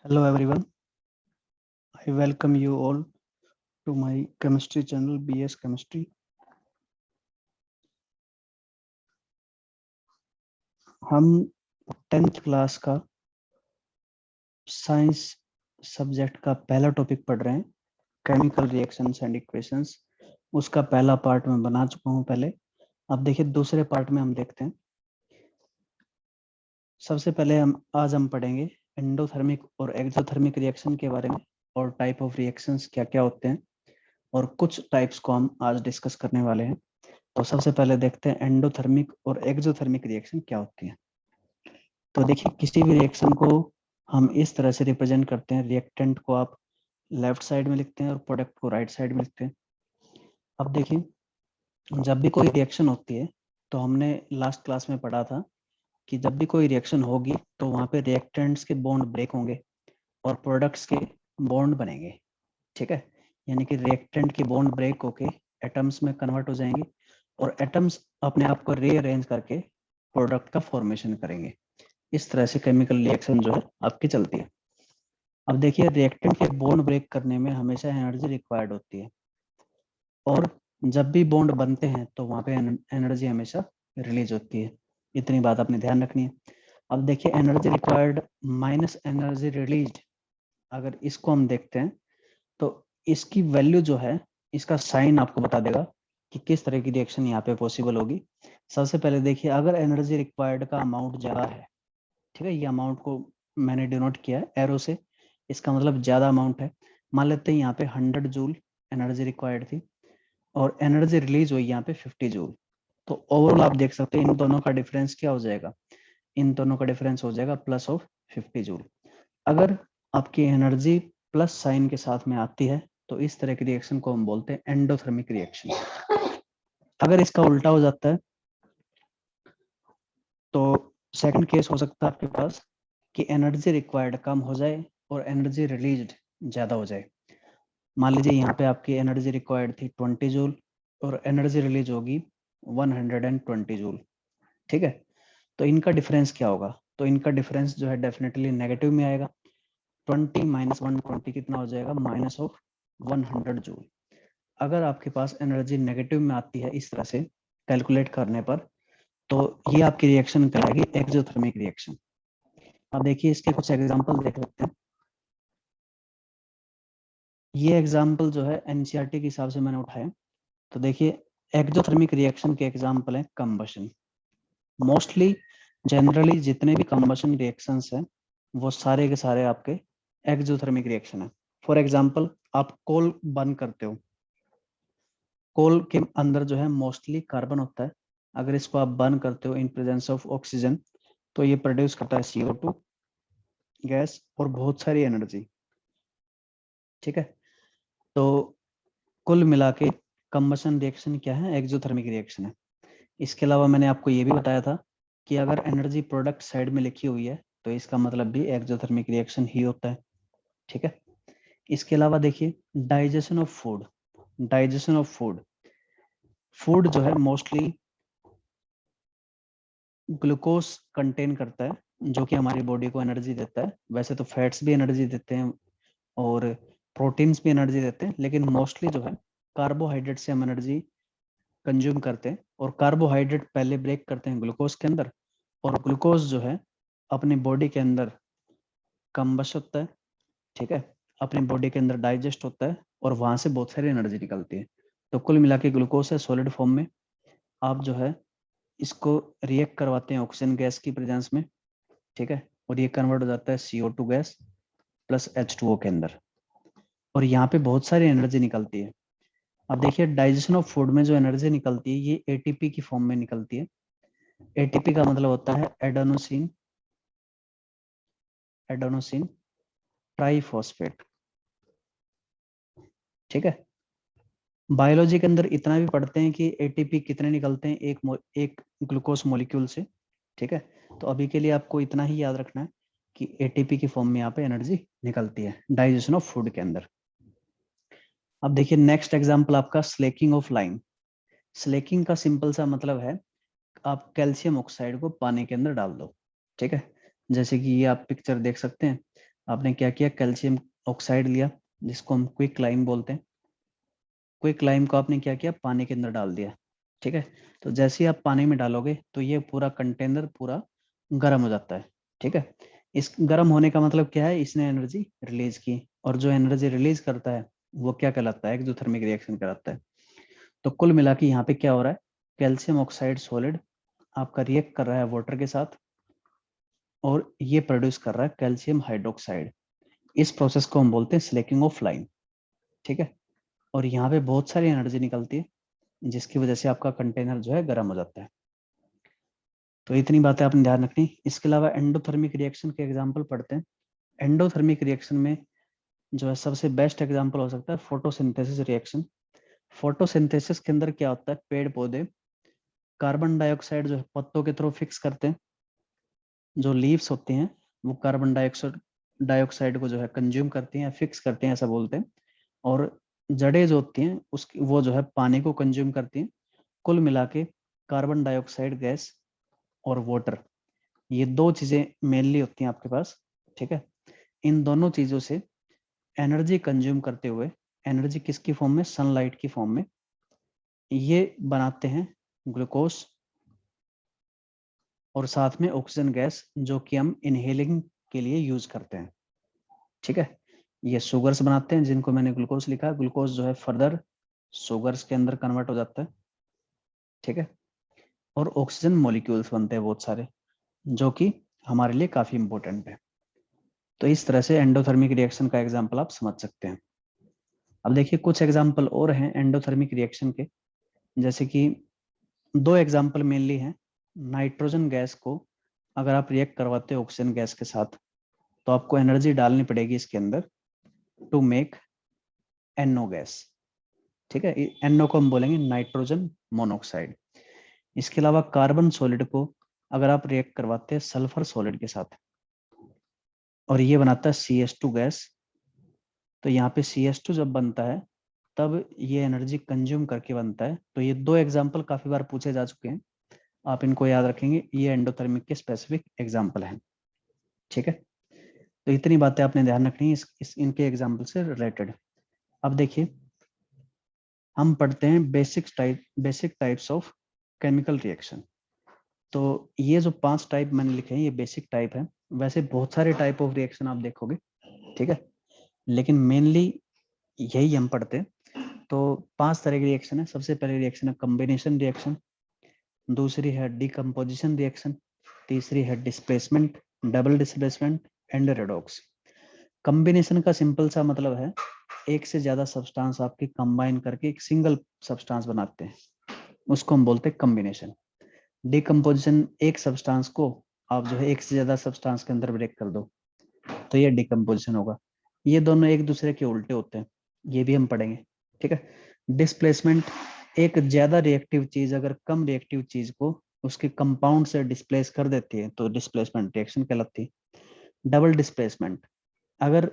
Hello everyone, I welcome you all to my chemistry channel BS Chemistry. हम 10th class का science subject का पहला topic पढ़ रहे हैं, केमिकल रिएक्शंस एंड इक्वेशंस। उसका पहला पार्ट मैं बना चुका हूं पहले। अब देखिए दूसरे पार्ट में हम देखते हैं। सबसे पहले हम पढ़ेंगे एंडोथर्मिक और एक्सोथर्मिक रिएक्शन के बारे में और टाइप ऑफ रिएक्शंस क्या क्या होते हैं, और कुछ टाइप्स को हम आज डिस्कस करने वाले हैं। तो सबसे पहले देखते हैं एंडोथर्मिक और एक्सोथर्मिक रिएक्शन क्या होती है। तो देखिए किसी भी रिएक्शन को हम इस तरह से रिप्रेजेंट करते हैं। रिएक्टेंट को आप लेफ्ट साइड में लिखते हैं और प्रोडक्ट को राइट साइड में लिखते हैं। अब देखिए जब भी कोई रिएक्शन होती है तो हमने लास्ट क्लास में पढ़ा था कि जब भी कोई रिएक्शन होगी तो वहां पे रिएक्टेंट्स के बॉन्ड ब्रेक होंगे और प्रोडक्ट्स के बॉन्ड बनेंगे। ठीक है, यानी कि रिएक्टेंट के बॉन्ड ब्रेक होके एटम्स में कन्वर्ट हो जाएंगे और एटम्स अपने आप को रीअरेंज करके प्रोडक्ट का फॉर्मेशन करेंगे। इस तरह से केमिकल रिएक्शन जो है आपकी चलती है। अब देखिए रिएक्टेंट के बॉन्ड ब्रेक करने में हमेशा एनर्जी रिक्वायर्ड होती है, और जब भी बॉन्ड बनते हैं तो वहां पे एनर्जी हमेशा रिलीज होती है। इतनी बात आपने ध्यान रखनी है। अब देखिए energy required minus energy release, अगर इसको हम देखते हैं तो इसकी वैल्यू जो है, इसका साइन आपको बता देगा कि किस तरह की रिएक्शन यहाँ पे पॉसिबल होगी। सबसे पहले देखिए अगर एनर्जी रिक्वायर्ड का अमाउंट ज्यादा है, ठीक है, ये अमाउंट को मैंने डिनोट किया है एरो से, इसका मतलब ज्यादा अमाउंट है। मान लेते हैं यहाँ पे 100 जूल एनर्जी रिक्वायर्ड थी और एनर्जी रिलीज हुई यहाँ पे 50 जूल। तो ओवरऑल आप देख सकते हैं इन दोनों का डिफरेंस क्या हो जाएगा, इन दोनों का डिफरेंस हो जाएगा प्लस ऑफ 50 जूल। अगर आपकी एनर्जी प्लस साइन के साथ में आती है तो इस तरह की रिएक्शन को हम बोलते हैं एंडोथर्मिक रिएक्शन। अगर इसका उल्टा हो जाता है तो सेकंड केस हो सकता है आपके पास कि एनर्जी रिक्वायर्ड कम हो जाए और एनर्जी रिलीज्ड ज्यादा हो जाए। मान लीजिए यहाँ पे आपकी एनर्जी रिक्वायर्ड थी 20 जूल और एनर्जी रिलीज होगी 120 जूल। ठीक है, तो इनका डिफरेंस क्या होगा? तो इनका डिफरेंस जो है डेफिनेटली नेगेटिव में आएगा। 20 माइनस 120 कितना हो जाएगा? Minus of 100 joule. अगर आपके पास एनर्जी नेगेटिव में आती है इस तरह से कैलकुलेट करने पर, तो ये आपकी रिएक्शन कहलाएगी एक्सोथर्मिक रिएक्शन। अब देखिए इसके कुछ एग्जांपल देख लेते हैं। ये एग्जांपल जो है एनसीईआरटी के हिसाब से मैंने उठाया। तो देखिए एक्सोथर्मिक रिएक्शन के एग्जांपल है कंबशन। मोस्टली जनरली जितने भी कंबशन रिएक्शंस हैं वो सारे के सारे आपके एक्सोथर्मिक रिएक्शन है। फॉर एग्जांपल आप कोल बर्न करते हो, कोल के अंदर जो है मोस्टली कार्बन होता है। अगर इसको आप बर्न करते हो इन प्रेजेंस ऑफ ऑक्सीजन तो ये प्रोड्यूस करता है CO2 गैस और बहुत सारी एनर्जी। ठीक है, तो कुल मिला के कंबशन रिएक्शन क्या है? एक्सोथर्मिक रिएक्शन है। इसके अलावा मैंने आपको ये भी बताया था कि अगर एनर्जी प्रोडक्ट साइड में लिखी हुई है तो इसका मतलब भी एक्सोथर्मिक रिएक्शन ही होता है। ठीक है, इसके अलावा देखिए digestion of food. Digestion of food, food जो है मोस्टली ग्लूकोज कंटेन करता है जो कि हमारी बॉडी को एनर्जी देता है। वैसे तो फैट्स भी एनर्जी देते हैं और प्रोटीन्स भी एनर्जी देते हैं, लेकिन मोस्टली जो है कार्बोहाइड्रेट से हम एनर्जी कंज्यूम करते हैं, और कार्बोहाइड्रेट पहले ब्रेक करते हैं ग्लूकोज के अंदर, और ग्लूकोज जो है अपनी बॉडी के अंदर कम्बस्ट होता है। ठीक है, अपनी बॉडी के अंदर डाइजेस्ट होता है और वहां से बहुत सारी एनर्जी निकलती है। तो कुल मिला के ग्लूकोज है सॉलिड फॉर्म में, आप जो है इसको रिएक्ट करवाते हैं ऑक्सीजन गैस की प्रेजेंस में। ठीक है, और ये कन्वर्ट हो जाता है CO2 गैस प्लस H2O के अंदर, और यहाँ पे बहुत सारी एनर्जी निकलती है। अब देखिए डाइजेशन ऑफ फूड में जो एनर्जी निकलती है ये ATP की फॉर्म में निकलती है। ATP का मतलब होता है एडेनोसिन एडेनोसिन ट्राइफॉस्फेट। ठीक है, बायोलॉजी के अंदर इतना भी पढ़ते हैं कि ATP कितने निकलते हैं एक ग्लूकोज मॉलिक्यूल से। ठीक है, तो अभी के लिए आपको इतना ही याद रखना है कि ATP की फॉर्म में यहाँ पे एनर्जी निकलती है डाइजेशन ऑफ फूड के अंदर। अब देखिए नेक्स्ट एग्जांपल आपका स्लेकिंग ऑफ लाइम। स्लेकिंग का सिंपल सा मतलब है आप कैल्शियम ऑक्साइड को पानी के अंदर डाल दो। ठीक है, जैसे कि ये आप पिक्चर देख सकते हैं, आपने क्या किया, कैल्शियम ऑक्साइड लिया जिसको हम क्विक लाइम बोलते हैं। क्विक लाइम को आपने क्या किया, पानी के अंदर डाल दिया। ठीक है, तो जैसे ही आप पानी में डालोगे तो ये पूरा कंटेनर पूरा गर्म हो जाता है। ठीक है, इस गर्म होने का मतलब क्या है, इसने एनर्जी रिलीज की, और जो एनर्जी रिलीज करता है वो क्या कहलाता है, एक्सोथर्मिक रिएक्शन कहलाता है। तो कुल मिला के यहाँ पे क्या हो रहा है, कैल्शियम ऑक्साइड सॉलिड आपका रिएक्ट कर रहा है वाटर के साथ, और ये प्रोड्यूस कर रहा है कैल्शियम हाइड्रोक्साइड। इस प्रोसेस को हम बोलते हैं स्लेकिंग ऑफ लाइम। ठीक है, और यहाँ पे बहुत सारी एनर्जी निकलती है जिसकी वजह से आपका कंटेनर जो है गर्म हो जाता है। तो इतनी बातें आपने ध्यान रखनी। इसके अलावा एंडोथर्मिक रिएक्शन के एग्जाम्पल पढ़ते हैं। एंडोथर्मिक रिएक्शन में जो है सबसे बेस्ट एग्जाम्पल हो सकता है फोटोसिंथेसिस रिएक्शन। फोटोसिंथेसिस के अंदर क्या होता है, पेड़ पौधे कार्बन डाइऑक्साइड जो है पत्तों के थ्रू फिक्स करते हैं। जो लीव्स होती हैं वो कार्बन डाइऑक्साइड को जो है कंज्यूम करती हैं, फिक्स करते हैं ऐसा बोलते हैं। और जड़ें जो होती हैं उसकी वो जो है पानी को कंज्यूम करती हैं। कुल मिला के कार्बन डाइऑक्साइड गैस और वाटर, ये दो चीजें मेनली होती हैं आपके पास। ठीक है, इन दोनों चीजों से एनर्जी कंज्यूम करते हुए, एनर्जी किसकी फॉर्म में, सनलाइट की फॉर्म में, ये बनाते हैं ग्लूकोज और साथ में ऑक्सीजन गैस जो कि हम इनहेलिंग के लिए यूज करते हैं। ठीक है, ये शुगर्स बनाते हैं जिनको मैंने ग्लूकोज लिखा है। ग्लूकोज जो है फर्दर शुगर्स के अंदर कन्वर्ट हो जाता है। ठीक है, और ऑक्सीजन मॉलिक्यूल्स बनते हैं बहुत सारे जो कि हमारे लिए काफी इंपॉर्टेंट है। तो इस तरह से एंडोथर्मिक रिएक्शन का एग्जाम्पल आप समझ सकते हैं। अब देखिए कुछ एग्जाम्पल और हैं एंडोथर्मिक रिएक्शन के, जैसे कि दो एग्जाम्पल मेनली हैं। नाइट्रोजन गैस को अगर आप रिएक्ट करवाते हो ऑक्सीजन गैस के साथ तो आपको एनर्जी डालनी पड़ेगी इसके अंदर टू मेक NO गैस। ठीक है, NO को हम बोलेंगे नाइट्रोजन मोनोऑक्साइड। इसके अलावा कार्बन सॉलिड को अगर आप रिएक्ट करवाते हैं सल्फर सॉलिड के साथ और ये बनाता है CH2 गैस, तो यहाँ पे CH2 जब बनता है तब ये एनर्जी कंज्यूम करके बनता है। तो ये दो एग्जाम्पल काफी बार पूछे जा चुके हैं, आप इनको याद रखेंगे, ये एंडोथर्मिक के स्पेसिफिक एग्जाम्पल हैं। ठीक है, तो इतनी बातें आपने ध्यान रखनी है इनके एग्जाम्पल से रिलेटेड। अब देखिए हम पढ़ते हैं basic types of chemical reaction. तो ये जो 5 टाइप मैंने लिखे हैं ये बेसिक टाइप है। वैसे बहुत सारे टाइप ऑफ रिएक्शन आप देखोगे, ठीक है, लेकिन मेनली यही हम पढ़ते हैं। तो 5 तरह की रिएक्शन है। सबसे पहले रिएक्शन है कॉम्बिनेशन रिएक्शन, दूसरी है डिकम्पोजिशन रिएक्शन, तीसरी है displacement, double displacement and redox. Combination का सिंपल सा मतलब है एक से ज्यादा सब्सटेंस आपके कंबाइन करके एक सिंगल सब्सटेंस बनाते हैं, उसको हम बोलते हैं कॉम्बिनेशन। डिकम्पोजिशन, एक सब्सटेंस को आप जो है एक से ज्यादा सब्सटेंस के अंदर ब्रेक कर दो तो ये डिकम्पोजिशन होगा। ये दोनों एक दूसरे के उल्टे होते हैं, ये भी हम पढ़ेंगे। ठीक है, डिस्प्लेसमेंट, एक ज्यादा रिएक्टिव चीज अगर कम रिएक्टिव चीज को उसके कंपाउंड से डिस्प्लेस कर देती है तो डिस्प्लेसमेंट रिएक्शन कहलाती है। डबल डिस्प्लेसमेंट, अगर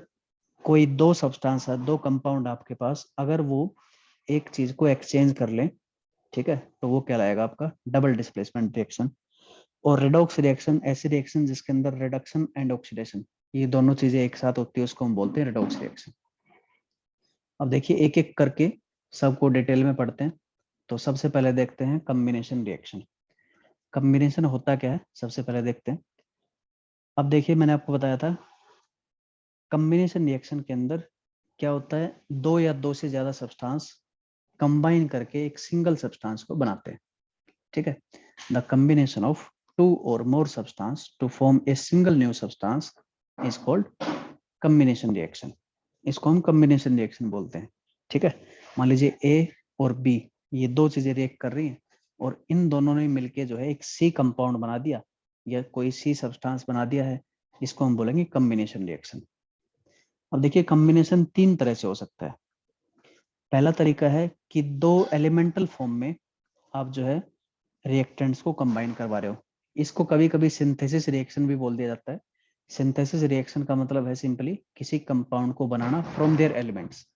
कोई दो सब्सटेंस है, दो कंपाउंड आपके पास, अगर वो एक चीज को एक्सचेंज कर ले, ठीक है, तो वो कहलाएगा आपका डबल डिस्प्लेसमेंट रिएक्शन। और रिडॉक्स रिएक्शन, ऐसी रिएक्शन जिसके अंदर रिडक्शन एंड ऑक्सीडेशन ये दोनों चीजें एक साथ होती है उसको हम बोलते हैं रिडॉक्स रिएक्शन। अब देखिए एक एक करके सबको डिटेल में पढ़ते हैं। तो सबसे पहले देखते हैं कॉम्बिनेशन रिएक्शन। कॉम्बिनेशन होता क्या है सबसे पहले देखते हैं। अब देखिए मैंने आपको बताया था कॉम्बिनेशन रिएक्शन के अंदर क्या होता है, दो या दो से ज्यादा सब्सटेंस कंबाइन करके एक सिंगल सब्सटेंस को बनाते हैं। ठीक है, द कॉम्बिनेशन ऑफ टू और more substance to form a single new substance is called combination reaction. इसको हम कॉम्बिनेशन रिएक्शन बोलते हैं। ठीक है, मान लीजिए ए और बी ये दो चीजें रिएक्ट कर रही हैं और इन दोनों ने मिलके जो है एक सी कंपाउंड बना दिया या कोई सी सब्सटेंस बना दिया है, इसको हम बोलेंगे कॉम्बिनेशन रिएक्शन। अब देखिए कॉम्बिनेशन 3 तरह से हो सकता है। पहला तरीका है कि दो एलिमेंटल फॉर्म में आप जो है रिएक्टेंट्स को कंबाइन करवा रहे हो, इसको कभी कभी सिंथेसिस रिएक्शन भी बोल दिया जाता है। सिंथेसिस रिएक्शन का मतलब है सिंपली किसी कंपाउंड को बनाना फ्रॉम देयर एलिमेंट्स।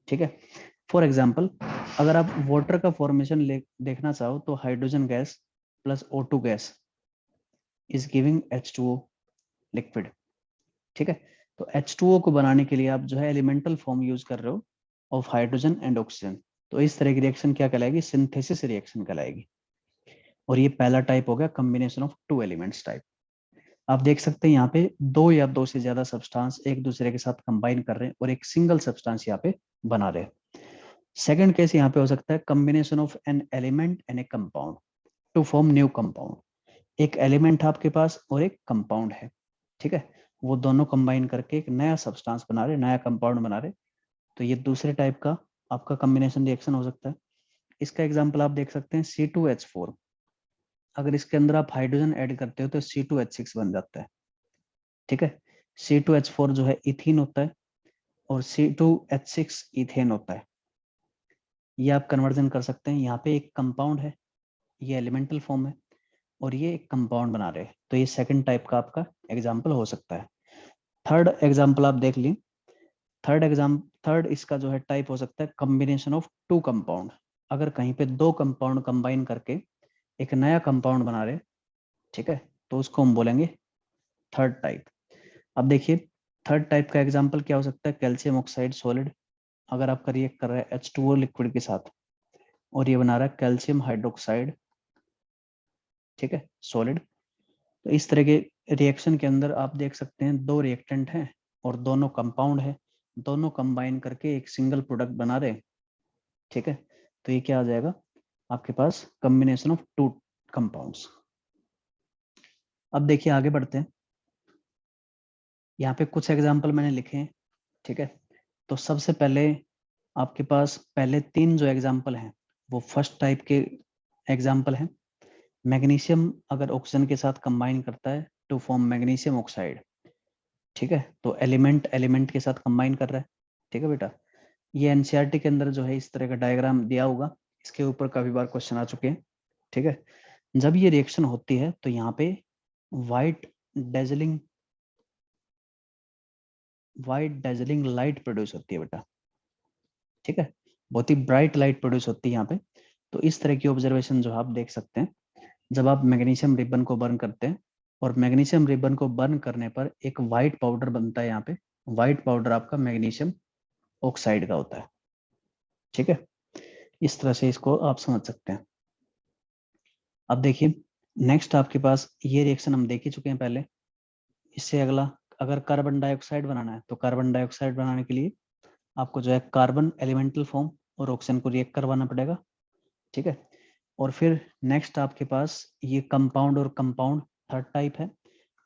ठीक है, फॉर एग्जाम्पल अगर आप वाटर का फॉर्मेशन देखना चाहो तो hydrogen gas plus O2 gas is giving H2O liquid. ठीक है, तो H2O को बनाने के लिए आप जो है एलिमेंटल फॉर्म यूज कर रहे हो ऑफ हाइड्रोजन एंड ऑक्सीजन, तो इस तरह की रिएक्शन क्या कहलाएगी, सिंथेसिस रिएक्शन कहलाएगी। और ये पहला टाइप हो गया combination of two elements type. आप देख सकते हैं यहाँ पे दो या दो से ज्यादा सब्सटेंस एक दूसरे के साथ कंबाइन कर रहे हैं और एक सिंगल सब्सटेंस यहाँ पे बना रहे हैं। सेकंड केस यहाँ पे हो सकता है combination of an element and a compound to form new compound. एक एलिमेंट है आपके पास और एक कंपाउंड है, ठीक है, वो दोनों कंबाइन करके एक नया सब्सटेंस बना रहे, नया कंपाउंड बना रहे, तो ये दूसरे टाइप का आपका कॉम्बिनेशन रिएक्शन हो सकता है। इसका एग्जांपल आप देख सकते हैं C2H4, अगर इसके अंदर आप हाइड्रोजन ऐड करते हो तो C2H6 बन जाता है, ठीक है। C2H4 जो है इथीन होता है और C2H6 इथेन होता है। ये आप कन्वर्जन कर सकते हैं, यहाँ पे एक कंपाउंड है, ये एलिमेंटल फॉर्म है और ये एक कंपाउंड बना रहे हैं, तो ये सेकंड टाइप का आपका एग्जाम्पल हो सकता है। थर्ड एग्जाम्पल आप देख लीजिए, थर्ड इसका जो है टाइप हो सकता है कॉम्बिनेशन ऑफ टू कंपाउंड। अगर कहीं पे दो कंपाउंड कंबाइन करके एक नया कंपाउंड बना रहे, ठीक है, तो उसको हम बोलेंगे थर्ड टाइप। अब देखिए थर्ड टाइप का एग्जाम्पल क्या हो सकता है, कैल्शियम ऑक्साइड सॉलिड, अगर आपका रिएक्ट कर रहा है H2O लिक्विड के साथ और ये बना रहा है कैल्शियम हाइड्रोक्साइड, ठीक है, सॉलिड। तो इस तरह के रिएक्शन के अंदर आप देख सकते हैं दो रिएक्टेंट हैं और दोनों कंपाउंड है, दोनों कंबाइन करके एक सिंगल प्रोडक्ट बना रहे, ठीक है, तो ये क्या आ जाएगा आपके पास कॉम्बिनेशन ऑफ टू कंपाउंड्स। अब देखिए आगे बढ़ते हैं, यहाँ पे कुछ एग्जाम्पल मैंने लिखे हैं, ठीक है। तो सबसे पहले आपके पास पहले तीन जो एग्जाम्पल हैं वो फर्स्ट टाइप के एग्जाम्पल हैं। मैग्नीशियम अगर ऑक्सीजन के साथ कंबाइन करता है टू फॉर्म मैग्नीशियम ऑक्साइड, ठीक है, तो एलिमेंट एलिमेंट के साथ कंबाइन कर रहा है, ठीक है बेटा। ये एनसीईआरटी के अंदर जो है इस तरह का डायग्राम दिया होगा, इसके ऊपर काफी बार क्वेश्चन आ चुके हैं, ठीक है। जब ये रिएक्शन होती है तो यहाँ पे वाइट डेजलिंग लाइट प्रोड्यूस होती है बेटा, ठीक है, बहुत ही ब्राइट लाइट प्रोड्यूस होती है यहाँ पे। तो इस तरह की ऑब्जर्वेशन जो आप देख सकते हैं, जब आप मैग्नीशियम रिबन को बर्न करते हैं और मैग्नीशियम रिबन को बर्न करने पर एक व्हाइट पाउडर बनता है, यहाँ पे व्हाइट पाउडर आपका मैग्नीशियम ऑक्साइड का होता है, ठीक है। इस तरह से इसको आप समझ सकते हैं। अब देखिए नेक्स्ट आपके पास ये रिएक्शन हम देख ही चुके हैं पहले। इससे अगला, अगर कार्बन डाइऑक्साइड बनाना है तो कार्बन डाइऑक्साइड बनाने के लिए आपको जो है कार्बन एलिमेंटल फॉर्म और ऑक्सीजन को रिएक्ट करवाना पड़ेगा, ठीक है। और फिर नेक्स्ट आपके पास ये कंपाउंड और कंपाउंड थर्ड टाइप है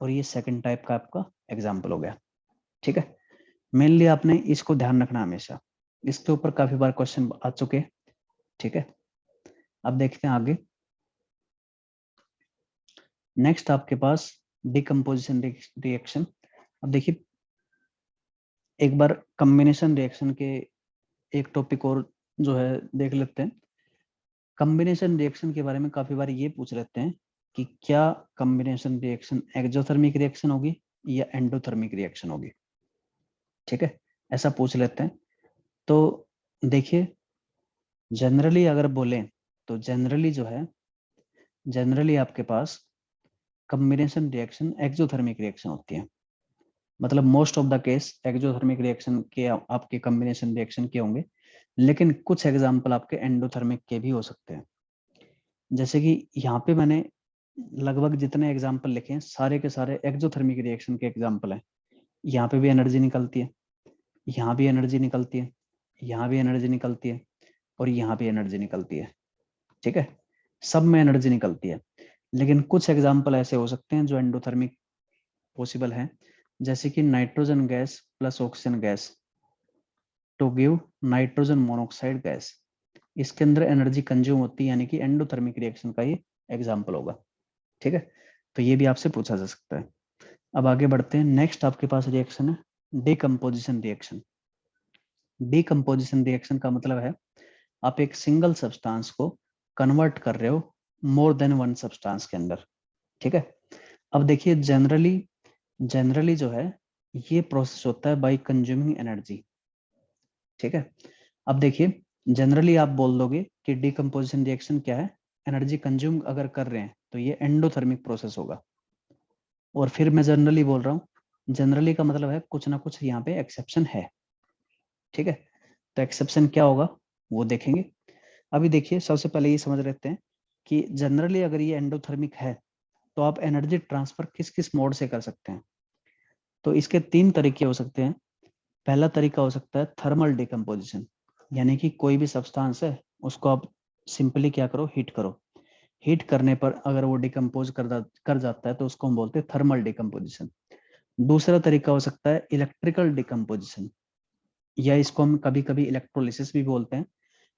और ये सेकंड टाइप का आपका एग्जाम्पल हो गया, ठीक है। मेनली आपने इसको ध्यान रखना हमेशा, इसके ऊपर काफी बार क्वेश्चन आ चुके हैं, ठीक है। अब देखते हैं आगे। नेक्स्ट आपके पास डिकम्पोजिशन रिएक्शन। अब देखिए एक बार कॉम्बिनेशन रिएक्शन के एक टॉपिक और जो है देख लेते हैं। कॉम्बिनेशन रिएक्शन के बारे में काफी बार ये पूछ लेते हैं कि क्या कॉम्बिनेशन रिएक्शन एक्सोथर्मिक रिएक्शन होगी या एंडोथर्मिक रिएक्शन होगी, ठीक है, ऐसा पूछ लेते हैं। तो देखिए जनरली अगर बोलें तो जनरली आपके पास कॉम्बिनेशन रिएक्शन एक्सोथर्मिक रिएक्शन होती है, मतलब most of the case exothermic reaction के आपके कॉम्बिनेशन रिएक्शन के होंगे, लेकिन कुछ एग्जांपल आपके एंडोथर्मिक के भी हो सकते हैं। जैसे कि यहाँ पे मैंने लगभग जितने एग्जांपल लिखे हैं सारे के सारे एक्सोथर्मिक रिएक्शन के एग्जांपल हैं। यहाँ पे भी एनर्जी निकलती है, यहाँ भी एनर्जी निकलती है, यहाँ भी एनर्जी निकलती है और यहाँ भी एनर्जी निकलती है, ठीक है, सब में एनर्जी निकलती है। लेकिन कुछ एग्जाम्पल ऐसे हो सकते हैं जो एंडोथर्मिक पॉसिबल है, जैसे कि nitrogen gas plus oxygen gas to give nitrogen monoxide gas, इसके अंदर एनर्जी कंज्यूम होती है, यानी कि एंडोथर्मिक रिएक्शन का ये एग्जाम्पल होगा, ठीक है। तो ये भी आपसे पूछा जा सकता है। अब आगे बढ़ते हैं, नेक्स्ट आपके पास रिएक्शन है डिकम्पोजिशन रिएक्शन। डिकम्पोजिशन रिएक्शन का मतलब है आप एक सिंगल सब्सटेंस को कन्वर्ट कर रहे हो मोर देन वन सब्सटेंस के अंदर, ठीक है। अब देखिए जनरली जो है ये प्रोसेस होता है बाय कंज्यूमिंग एनर्जी, ठीक है। अब देखिए जनरली आप बोल दोगे कि डिकम्पोजिशन रिएक्शन क्या है, एनर्जी कंज्यूम अगर कर रहे हैं तो ये एंडोथर्मिक प्रोसेस होगा। और फिर मैं जनरली बोल रहा हूँ जनरली का मतलब है कुछ ना कुछ यहाँ पे एक्सेप्शन है, ठीक है। तो एक्सेप्शन क्या होगा वो देखेंगे। अभी देखिए सबसे पहले ये समझ लेते हैं कि जनरली अगर ये एंडोथर्मिक है तो आप एनर्जी ट्रांसफर किस किस मोड से कर सकते हैं। तो इसके 3 तरीके हो सकते हैं। पहला तरीका हो सकता है थर्मल डिकम्पोजिशन, यानी कि कोई भी सब्सटेंस है उसको आप सिंपली क्या करो, हीट करो। हीट करने पर अगर वो डिकम्पोज कर जाता है तो उसको हम बोलते हैं थर्मल डिकम्पोजिशन। दूसरा तरीका हो सकता है इलेक्ट्रिकल डिकम्पोजिशन, या इसको हम कभी कभी इलेक्ट्रोलिसिस भी बोलते हैं।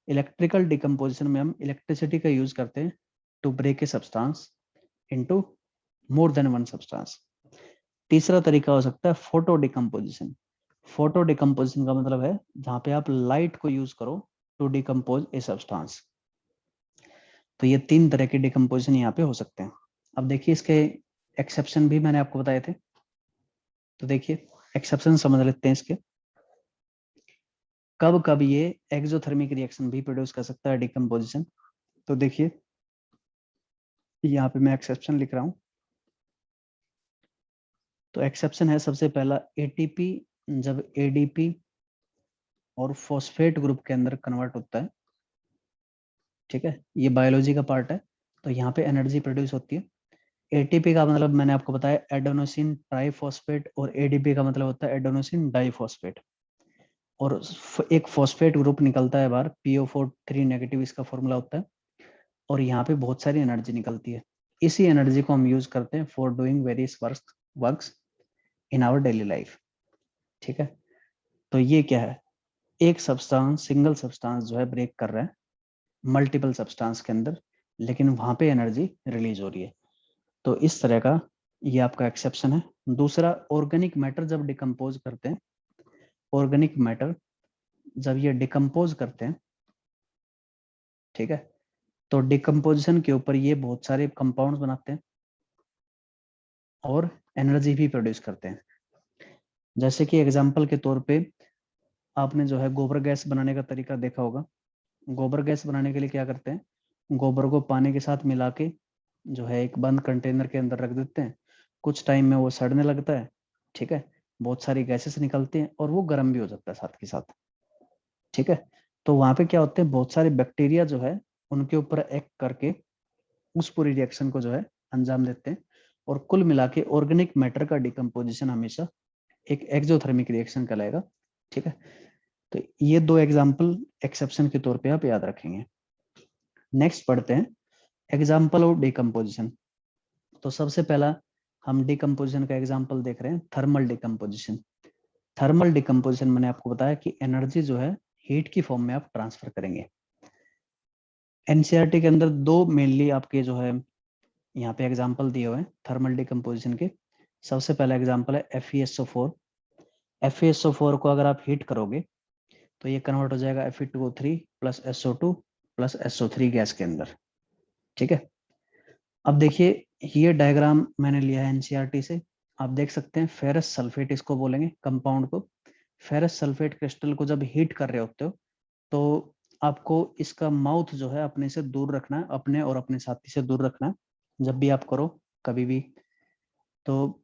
इलेक्ट्रिकल डिकम्पोजिशन में हम इलेक्ट्रिसिटी का यूज करते हैं to break a substance into more than one substance. तीसरा तरीका हो सकता है फोटो डिकम्पोजिशन। फोटो डिकम्पोजिशन का मतलब है जहां पे आप लाइट को यूज करो टू डिकम्पोज ए सब्सटेंस। तो ये 3 तरह के डिकम्पोजिशन यहाँ पे हो सकते हैं। अब देखिए इसके एक्सेप्शन भी मैंने आपको बताए थे, तो देखिए एक्सेप्शन समझ लेते हैं इसके। कब कब ये एक्सोथर्मिक रिएक्शन भी प्रोड्यूस कर सकता है डिकम्पोजिशन। तो देखिए यहाँ पे मैं एक्सेप्शन लिख रहा हूँ। तो एक्सेप्शन है सबसे पहला एटीपी, जब एडीपी और फॉस्फेट ग्रुप के अंदर कन्वर्ट होता है, ठीक है, ये बायोलॉजी का पार्ट है। तो यहाँ पे एनर्जी प्रोड्यूस होती है। एटीपी का मतलब मैंने आपको बताया एडेनोसिन ट्राइफॉस्फेट, और एडीपी का मतलब होता है एडेनोसिन डाइफॉस्फेट। और एक फॉस्फेट ग्रुप निकलता है बाहर, PO4 नेगेटिव इसका फॉर्मूला होता है। और यहाँ पे बहुत सारी एनर्जी निकलती है। इसी एनर्जी को हम यूज करते हैं for doing various works in our daily life, ठीक है। तो ये क्या है, एक सब्सटेंस, सिंगल सब्सटेंस जो है ब्रेक कर रहा है मल्टीपल सब्सटेंस के अंदर, लेकिन वहां पे एनर्जी रिलीज हो रही है। तो इस तरह का ये आपका एक्सेप्शन है। दूसरा, ऑर्गेनिक मैटर जब डिकम्पोज करते हैं, ऑर्गेनिक मैटर जब ये डिकम्पोज करते हैं, ठीक है, तो डिकम्पोजिशन के ऊपर ये बहुत सारे कंपाउंड्स बनाते हैं और एनर्जी भी प्रोड्यूस करते हैं। जैसे कि एग्जांपल के तौर पे आपने जो है गोबर गैस बनाने का तरीका देखा होगा। गोबर गैस बनाने के लिए क्या करते हैं, गोबर को पानी के साथ मिला के जो है एक बंद कंटेनर के अंदर रख देते हैं। कुछ टाइम में वो सड़ने लगता है, ठीक है, बहुत सारी गैसेस निकलती हैं और वो गर्म भी हो जाता है साथ के साथ, ठीक है। तो वहां पे क्या होते हैं, बहुत सारे बैक्टीरिया जो है उनके ऊपर एक्ट करके उस पूरी रिएक्शन को जो है अंजाम देते हैं। और कुल मिला के ऑर्गेनिक मैटर का डिकम्पोजिशन हमेशा एक एक्सोथर्मिक रिएक्शन कहलाएगा, ठीक है। तो ये 2 एग्जाम्पल एक्सेप्शन के तौर पे आप याद रखेंगे। नेक्स्ट पढ़ते हैं एग्जाम्पल ऑफ डिकम्पोजिशन। तो सबसे पहला हम डिकम्पोजिशन का एग्जाम्पल देख रहे हैं, थर्मल डिकम्पोजिशन। थर्मल डिकम्पोजिशन मैंने आपको बताया कि एनर्जी जो है हीट की फॉर्म में आप ट्रांसफर करेंगे। एनसीईआरटी के अंदर 2 मेनली आपके जो है यहाँ पे एग्जाम्पल दिए हुए हैं थर्मल डिकम्पोजिशन के। सबसे पहला एग्जाम्पल है FeSO4। FeSO4 को अगर आप हीट करोगे तो ये कन्वर्ट हो जाएगा Fe2O3 plus SO2 plus SO3 gas के अंदर, ठीक है। अब देखिए ये डायग्राम मैंने लिया है एनसीईआरटी से। आप देख सकते हैं फेरस सल्फेट इसको बोलेंगे कंपाउंड को। फेरस सल्फेट क्रिस्टल को जब हीट कर रहे होते हो तो आपको इसका माउथ जो है अपने से दूर रखना है, अपने और अपने साथी से दूर रखना है जब भी आप करो कभी भी। तो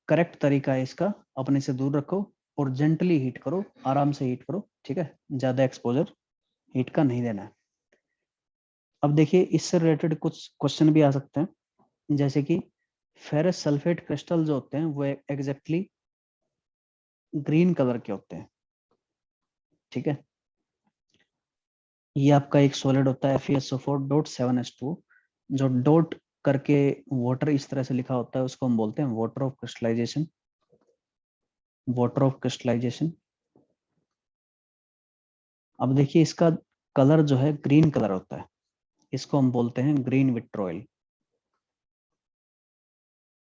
करेक्ट तरीका है इसका, अपने से दूर रखो और जेंटली हीट करो, आराम से हीट करो, ठीक है, ज्यादा एक्सपोजर हीट का नहीं देना है। अब देखिए इससे रिलेटेड कुछ क्वेश्चन भी आ सकते हैं, जैसे कि फेरस सल्फेट क्रिस्टल जो होते हैं वो एग्जैक्टली ग्रीन कलर के होते हैं, ठीक है। ये आपका एक सॉलिड होता है FeSO4.7H2, जो डॉट करके वाटर इस तरह से लिखा होता है उसको हम बोलते हैं water of crystallisation. Water of crystallisation. अब देखिए इसका कलर जो है ग्रीन कलर होता है, इसको हम बोलते हैं ग्रीन विट्रोइल।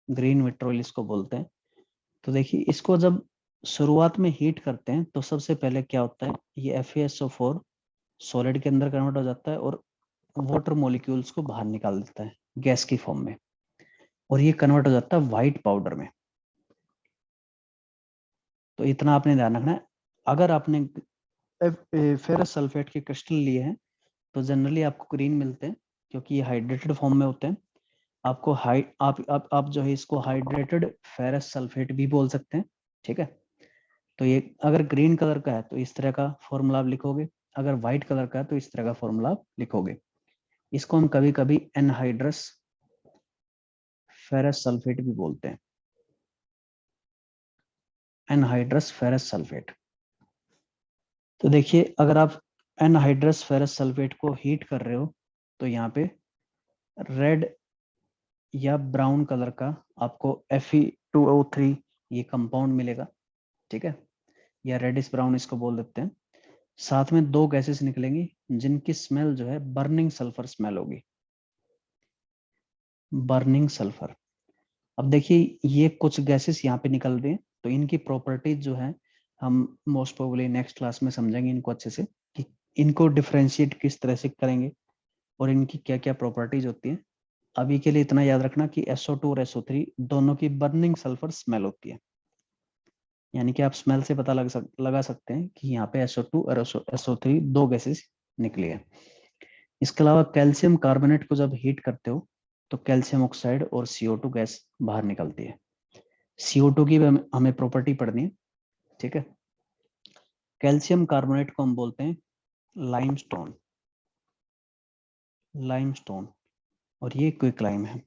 ग्रीन विट्रोइल इसको बोलते हैं। तो देखिए इसको जब शुरुआत में हीट करते हैं तो सबसे पहले क्या होता है, ये FeSO4 सॉलिड के अंदर कन्वर्ट हो जाता है और वाटर मॉलिक्यूल्स को बाहर निकाल देता है गैस की फॉर्म में, और ये कन्वर्ट हो जाता है व्हाइट पाउडर में। तो इतना आपने ध्यान रखना है। अगर आपने फेरस सल्फेट के क्रिस्टल लिए हैं तो जनरली आपको ग्रीन मिलते हैं क्योंकि ये हाइड्रेटेड फॉर्म में होते हैं। आपको आप जो है इसको हाइड्रेटेड फेरस सल्फेट भी बोल सकते हैं, ठीक है। तो ये अगर ग्रीन कलर का है तो इस तरह का फॉर्मूला आप लिखोगे, अगर व्हाइट कलर का है तो इस तरह का फॉर्मूला आप लिखोगे। इसको हम कभी कभी एनहाइड्रस फेरस सल्फेट भी बोलते हैं, एनहाइड्रस फेरस सल्फेट। तो देखिए अगर आप एनहाइड्रस फेरस सल्फेट को हीट कर रहे हो तो यहाँ पे रेड या ब्राउन कलर का आपको Fe2O3 ये कंपाउंड मिलेगा, ठीक है, या रेडिश ब्राउन इसको बोल देते हैं। साथ में दो गैसेस निकलेंगी जिनकी स्मेल जो है बर्निंग सल्फर स्मेल होगी, बर्निंग सल्फर। अब देखिए ये कुछ गैसेस यहाँ पे निकल रहे हैं, तो इनकी प्रॉपर्टीज जो है हम मोस्ट प्रोबेबली नेक्स्ट क्लास में समझेंगे इनको अच्छे से, कि इनको डिफरेंशिएट किस तरह से करेंगे और इनकी क्या क्या प्रॉपर्टीज होती है। अभी के लिए इतना याद रखना कि SO2 और SO3 दोनों की बर्निंग सल्फर स्मेल होती है, यानी कि आप स्मेल से पता लगा सकते हैं कि यहाँ पे SO2 और SO3 दो गैसेस निकली है। इसके अलावा कैल्शियम कार्बोनेट को जब हीट करते हो तो कैल्शियम ऑक्साइड और CO2 गैस बाहर निकलती है। CO2 की भी हमें प्रॉपर्टी पढ़नी है, ठीक है। कैल्शियम कार्बोनेट को हम बोलते हैं लाइमस्टोन, लाइमस्टोन, और ये क्विकलाइम है।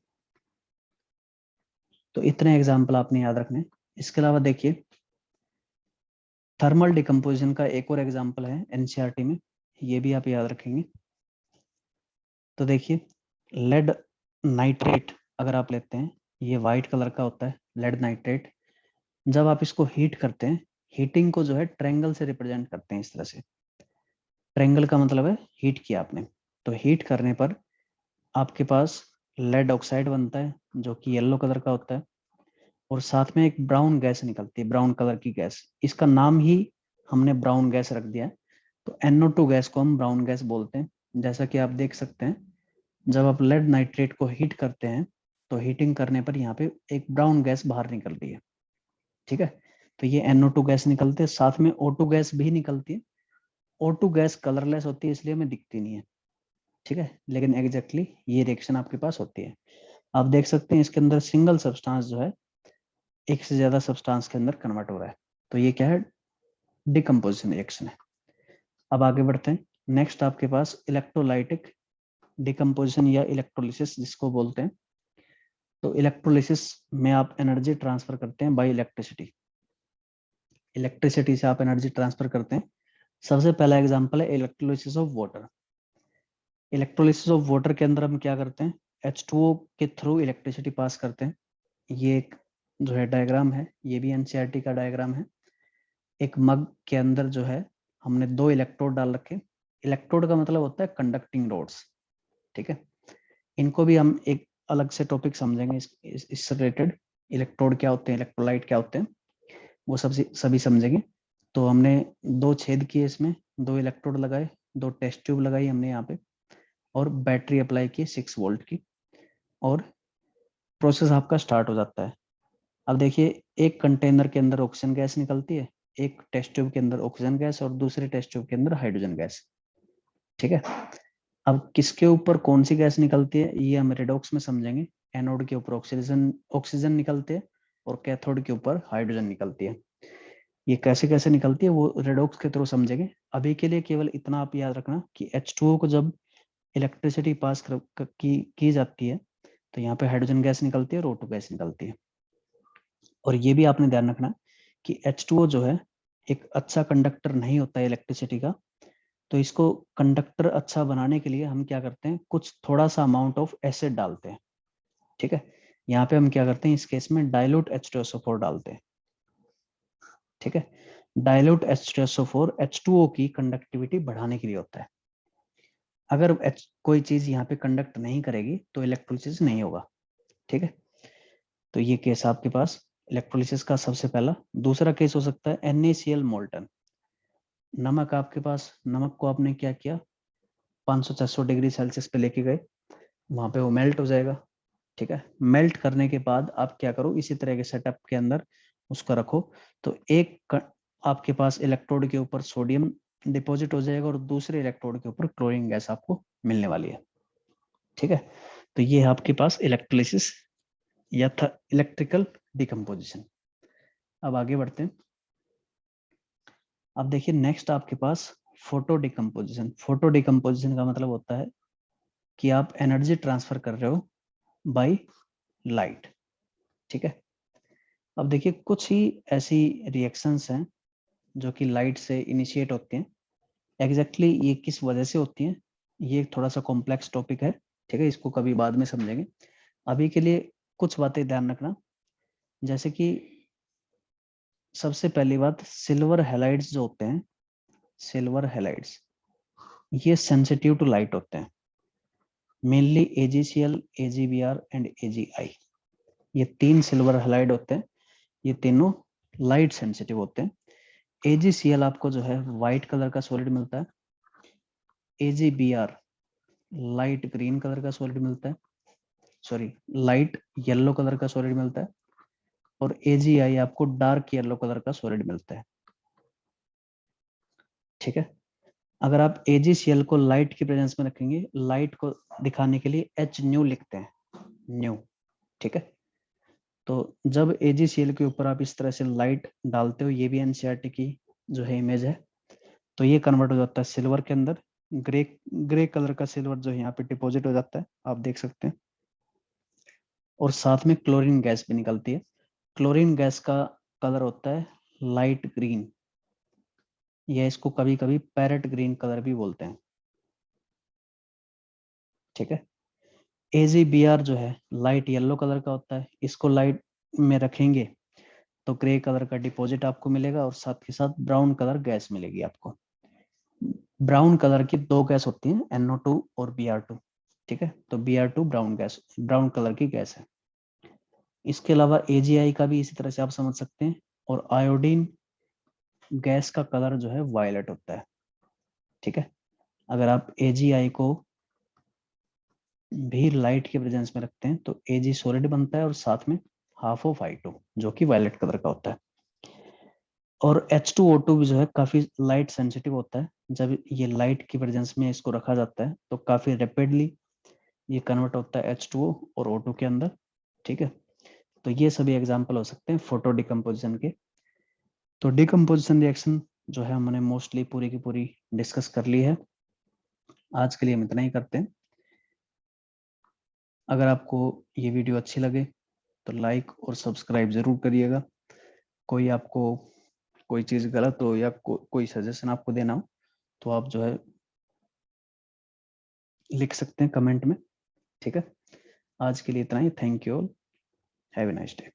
तो इतने एग्जाम्पल आपने याद रखने। इसके अलावा देखिए थर्मल डिकम्पोजिशन का एक और एग्जाम्पल है एनसीईआरटी में, ये भी आप याद रखेंगे। तो देखिए लेड नाइट्रेट अगर आप लेते हैं, ये व्हाइट कलर का होता है लेड नाइट्रेट। जब आप इसको हीट करते हैं, हीटिंग को जो है ट्रायंगल से रिप्रेजेंट करते हैं इस तरह से। ट्रायंगल का मतलब है हीट किया आपने, तो हीट करने पर आपके पास लेड ऑक्साइड बनता है जो कि येलो कलर का होता है, और साथ में एक ब्राउन गैस निकलती है, ब्राउन कलर की गैस। इसका नाम ही हमने ब्राउन गैस रख दिया है, तो NO2 गैस को हम ब्राउन गैस बोलते हैं। जैसा कि आप देख सकते हैं जब आप लेड नाइट्रेट को हीट करते हैं तो हीटिंग करने पर यहाँ पे एक ब्राउन गैस बाहर निकलती है, ठीक है। तो ये NO2 गैस निकलती है, साथ में O2 गैस भी निकलती है। O2 गैस कलरलेस होती है इसलिए हमें दिखती नहीं है, ठीक है, लेकिन एग्जैक्टली ये रिएक्शन आपके पास होती है। आप देख सकते हैं इसके अंदर सिंगल सब्सटेंस जो है एक से ज्यादा सब्सटेंस के अंदर कन्वर्ट हो रहा है, तो ये क्या है, डिकम्पोजिशन रिएक्शन है। अब आगे बढ़ते हैं। नेक्स्ट आपके पास इलेक्ट्रोलाइटिक डिकम्पोजिशन या इलेक्ट्रोलिसिस जिसको बोलते हैं। तो इलेक्ट्रोलिसिस में आप एनर्जी ट्रांसफर करते हैं बाय इलेक्ट्रिसिटी, इलेक्ट्रिसिटी से आप एनर्जी ट्रांसफर करते हैं। सबसे पहला एग्जांपल है electrolysis of water. Electrolysis of water के अंदर हम क्या करते हैं, H2O के थ्रू इलेक्ट्रिसिटी पास करते हैं। ये एक जो है डायग्राम है, ये भी एनसीईआरटी का डायग्राम है। एक मग के अंदर जो है हमने दो इलेक्ट्रोड डाल रखे। इलेक्ट्रोड का मतलब होता है कंडक्टिंग रोड्स, ठीक है। इनको भी हम एक अलग से टॉपिक समझेंगे इससे रिलेटेड। इलेक्ट्रोड क्या होते हैं, इलेक्ट्रोलाइट क्या होते हैं, वो सभी समझेंगे। तो हमने दो छेद किए इसमें, दो इलेक्ट्रोड लगाए, दो टेस्ट ट्यूब लगाई हमने यहाँ पे, और बैटरी अप्लाई की 6 वोल्ट की, और प्रोसेस आपका स्टार्ट हो जाता है। अब देखिए एक कंटेनर के अंदर ऑक्सीजन गैस निकलती है, एक टेस्ट ट्यूब के अंदर ऑक्सीजन गैस और दूसरे टेस्ट ट्यूब के अंदर हाइड्रोजन गैस, ठीक है। अब किसके ऊपर कौन सी गैस निकलती है ये हम रेडॉक्स में समझेंगे। एनोड के ऊपर ऑक्सीजन ऑक्सीजन निकलते हैं और कैथोड के ऊपर हाइड्रोजन निकलती है। ये कैसे कैसे निकलती है वो रेडॉक्स के थ्रू समझेंगे। अभी के लिए केवल इतना आप याद रखना कि H2O को जब इलेक्ट्रिसिटी पास की जाती है तो यहाँ पे हाइड्रोजन गैस निकलती है और O2 गैस निकलती है। और ये भी आपने ध्यान रखना कि H2O जो है एक अच्छा कंडक्टर नहीं होता है इलेक्ट्रिसिटी का, तो इसको कंडक्टर अच्छा बनाने के लिए हम क्या करते हैं, कुछ थोड़ा सा अमाउंट ऑफ एसिड डालते हैं, ठीक है। यहाँ पे हम क्या करते हैं, इस केस में डाइल्यूट H2SO4 डालते हैं, ठीक है। डाइल्यूट H2SO4 H2O की कंडक्टिविटी बढ़ाने के लिए होता है। अगर कोई चीज यहाँ पे कंडक्ट नहीं करेगी तो इलेक्ट्रोलिसिस नहीं होगा, ठीक है। तो ये केस आपके पास इलेक्ट्रोलिसिस का सबसे पहला। दूसरा केस हो सकता है NaCl मोल्टन। नमक आपके पास, नमक को आपने क्या किया, 500-600 डिग्री सेल्सियस पे लेके गए, वहां पे वो मेल्ट हो जाएगा, ठीक है। मेल्ट करने के बाद आप क्या करो, इसी तरह के सेटअप के अंदर उसको रखो, तो आपके पास इलेक्ट्रोड के ऊपर सोडियम डिपॉजिट हो जाएगा और दूसरे इलेक्ट्रोड के ऊपर क्लोरीन गैस आपको मिलने वाली है, ठीक है। तो ये है आपके पास इलेक्ट्रोलिसिस या था इलेक्ट्रिकल डिकम्पोजिशन। अब आगे बढ़ते हैं। अब देखिए नेक्स्ट आपके पास फोटो डिकम्पोजिशन। फोटो डिकम्पोजिशन का मतलब होता है कि आप एनर्जी ट्रांसफर कर रहे हो बाय लाइट। ठीक है। अब देखिए कुछ ही ऐसी रिएक्शंस हैं जो कि लाइट से इनिशिएट होते हैं। एग्जैक्टली ये किस वजह से होती हैं, ये थोड़ा सा कॉम्प्लेक्स टॉपिक है। ठीक है, इसको कभी बाद में समझेंगे। अभी के लिए कुछ बातें ध्यान रखना, जैसे कि सबसे पहली बात, सिल्वर हैलाइड्स जो होते हैं, सिल्वर हैलाइड्स ये सेंसिटिव टू लाइट होते हैं। Mainly AgCl, AgBr and AgI, ये 3 सिल्वर हैलाइड होते हैं। ये तीनों लाइट सेंसिटिव होते हैं। AgCl आपको जो है व्हाइट कलर का सॉलिड मिलता है। AgBr लाइट ग्रीन कलर का सॉलिड मिलता है, सॉरी लाइट येलो कलर का सॉलिड मिलता है। और AgI आपको डार्क येलो कलर का सॉलिड मिलता है। ठीक है। अगर आप AgCl को लाइट की प्रेजेंस में रखेंगे, लाइट को दिखाने के लिए H न्यू लिखते हैं, न्यू। ठीक है। तो जब AgCl के ऊपर आप इस तरह से लाइट डालते हो, ये भी NCERT की जो है इमेज है, तो ये कन्वर्ट हो जाता है सिल्वर के अंदर। ग्रे ग्रे कलर का सिल्वर जो है यहाँ पे डिपॉजिट हो जाता है, आप देख सकते हैं। और साथ में क्लोरीन गैस भी निकलती है। क्लोरीन गैस का कलर होता है लाइट ग्रीन, या इसको कभी कभी पैरेट ग्रीन कलर भी बोलते हैं। ठीक है। AgBr जो है लाइट येलो कलर का होता है, इसको लाइट में रखेंगे तो ग्रे कलर का डिपॉजिट आपको मिलेगा और साथ के साथ ब्राउन कलर गैस मिलेगी आपको। ब्राउन कलर की 2 गैस होती हैं, NO2 और Br2। ठीक है, तो Br2 brown gas, brown colour की गैस है। इसके अलावा AgI का भी इसी तरह से आप समझ सकते हैं। और आयोडीन गैस का कलर जो है वायलेट होता है। ठीक है। अगर आप AgI को भी लाइट के प्रेजेंस में रखते हैं तो Ag सॉलिड बनता है और साथ में हाफ ऑफ I2 जो कि वायलेट कलर का होता है। और H2O2 भी जो है काफी लाइट सेंसिटिव होता है। जब ये लाइट की प्रेजेंस में इसको रखा जाता है तो काफी रैपिडली ये कन्वर्ट होता है H2O और O2 के अंदर। ठीक है। तो ये सभी एग्जांपल हो सकते हैं फोटो डिकम्पोजिशन के। तो डिकम्पोजिशन रिएक्शन जो है हमने मोस्टली पूरी की पूरी डिस्कस कर ली है। आज के लिए हम इतना ही करते हैं। अगर आपको ये वीडियो अच्छी लगे तो लाइक और सब्सक्राइब जरूर करिएगा। कोई आपको कोई चीज़ गलत हो या कोई सजेशन आपको देना हो तो आप जो है लिख सकते हैं कमेंट में। ठीक है। आज के लिए इतना ही। Thank you all. Have a nice day.